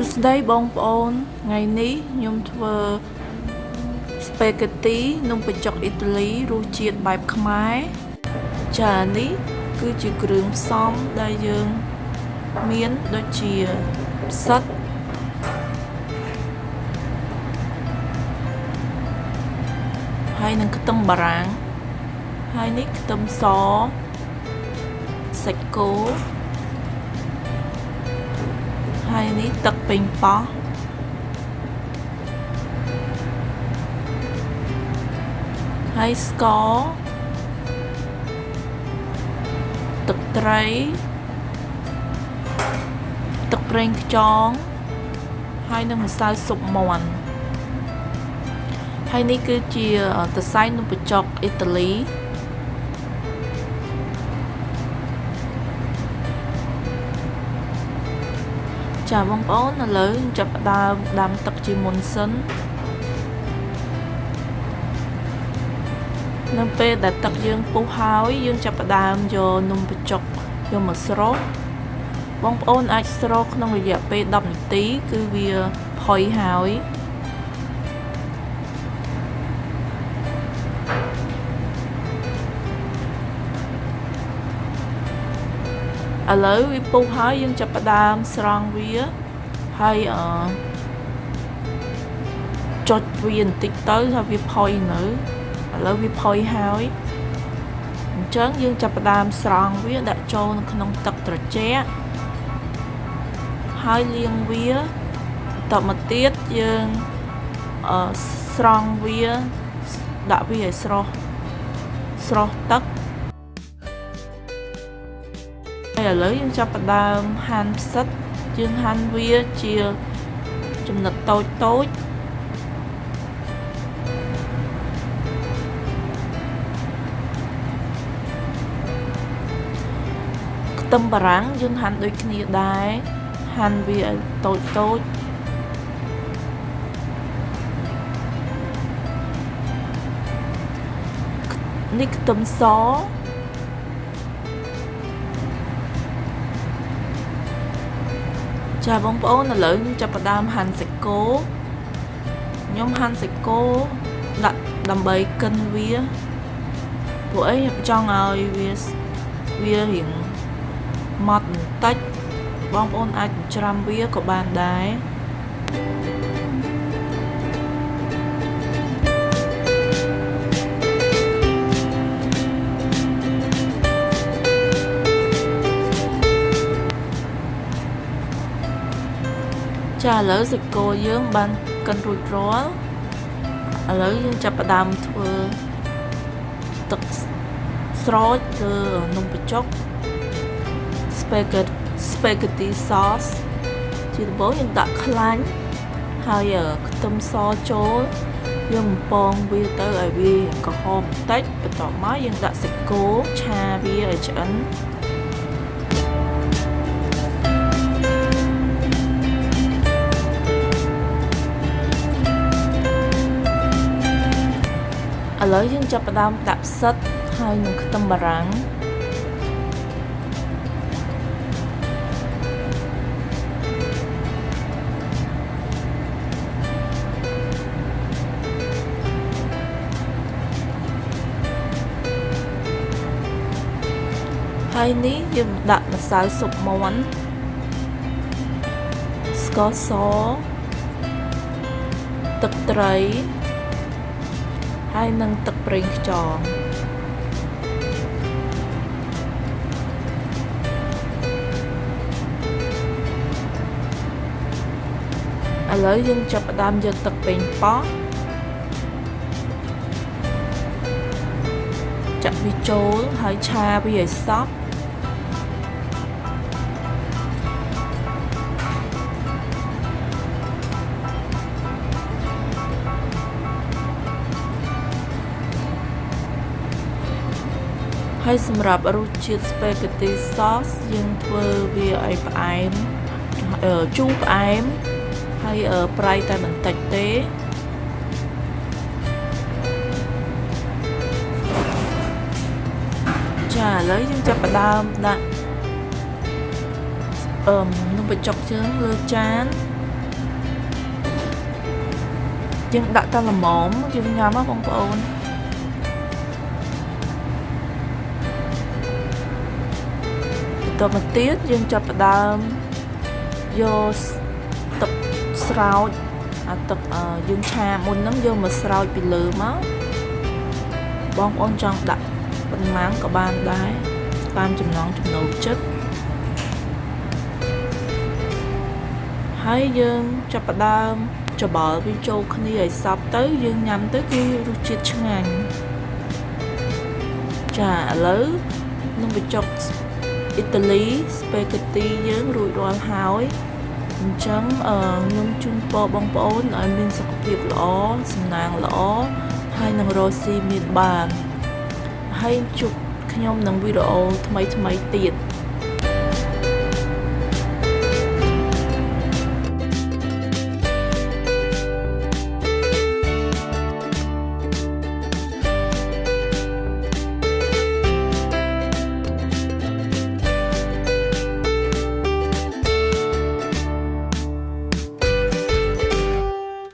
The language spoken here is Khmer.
សួស្តីបងប្អូនថ្ងៃនេះខ្ញុំធ្វើ spaghetti នំបញ្ចុកអ៊ីតាលីរសជាតិបែបខ្មែរចានេះគឺជាគ្រឿងផ្សំដែលយើងមានដូចជាផ្សិតហើយនឹងខ្ទឹមបារាំងហើយនេះខ្ទឹមសសាច់គោហើយនេះទឹកប៉េងប៉ោះហើយស្ករទឹកត្រីទឹកប្រេងខ្យងហើយនឹងម្សៅស៊ុបមាន់ហើយនេះគឺជាសរសៃនំបញ្ចុកអ៊ីតាលីចាបងប្អូនឥឡូវចាប់ផ្ដើមដាំទឹកជាមុនសិននៅពេលដែលទឹកយើងពុះហើយយើងចាប់ផ្ដើមយកនំបញ្ចុកយកមកស្រុះបងប្អូនអាចស្រុះក្នុងរយៈពេល10នាទីគឺវាផុយហើយឥឡូវវាពុះហើយយើងចាប់ផ្ដើមស្រង់វាហើយចុចវាបន្តិចទៅថាវាផុយនៅឥឡូវវាផុយហើយអញ្ចឹងយើងចាប់ផ្ដើមស្រង់វាដាក់ចូលនៅក្នុងទឹកត្រជាក់ហើយលាងវាបន្តមកទៀតយើងស្រង់វាដាក់វាឲ្យស្រស់ទឹកឥឡូវយើងចាប់ផ្ដើមហាន់ផ្សិតយើងហាន់វាជាចំណិតតូចខ្ទឹមបារាំងយើងហាន់ដូចគ្នាដែរហាន់វាឲ្យតូចនេះខ្ទឹមសចាបងប្អូនឥឡូវខ្ញុំចាប់ផ្ដើមហាន់សាច់គោខ្ញុំហាន់សាច់គោដាក់ដើម្បីកិនវាពួកអីចង់ឲ្យវារៀងម៉ត់បន្តិចបងប្អូនអាចច្រាំវាក៏បានដែរចាឥឡូវសាច់គោយើងបានកិនរួចរាល់ឥឡូវយើងចាប់ផ្ដើមធ្វើទឹកស្រោចលើនំបញ្ចុក spaghetti sauce ជាដំបូងយើងដាក់ខ្លាញ់ហើយខ្ទឹមសចូលយើងបំពងវាទៅឲ្យវាក្រហមបន្តិចបន្ទាប់មកយើងដាក់សាច់គោឆាវាឲ្យឆ្អិនឥឡូវយើងចាប់ផ្ដើមដាក់ផ្សិតហើយនឹងខ្ទឹមបារាំងហើយនេះយើងដាក់ម្សៅស៊ុបមាន់ស្ករសទឹកត្រីហើយនឹងទឹកប្រេងខ្យងឥឡូវយើងចាប់ផ្ដើមយកទឹកប៉េងប៉ោះចាក់វាចូលហើយឆាវាឲ្យសព្វហើយសម្រាប់រសជាតិ spaghetti sauce យើងធ្វើវាឲ្យផ្អែមជូរផ្អែមហើយប្រៃតែបន្តិចទេចាឥឡូវយើងចាប់ផ្ដើមដាក់នំបញ្ចុកជើងលើចាន យើងដាក់តែល្មមយើងញ៉ាំណាបងប្អូនបន្តមកទៀតយើងចាប់ផ្ដើមយកទឹកស្រោចអាទឹកយើងឆាមុនហ្នឹងយកមកស្រោចពីលើមកបងប្អូនចង់ដាក់ប៉ុន្មានក៏បានដែរតាមចំណង់ចំណូលចិត្តហើយយើងចាប់ផ្ដើមច្បល់វាចូលគ្នាឲ្យសព្វទៅយើងញ៉ាំទៅគឺរសជាតិឆ្ងាញ់ចាឥឡូវនឹងបញ្ចុកអ៊ីតាលីស្ប៉េហ្គេទីយើងរួចរាល់ហើយអញ្ចឹងខ្ញុំជូនពរបងប្អូនឲ្យមានសុខភាពល្អសំណាងល្អហើយនឹងរកស៊ីមានបានហើយជួបខ្ញុំនឹងវីដេអូថ្មីទៀត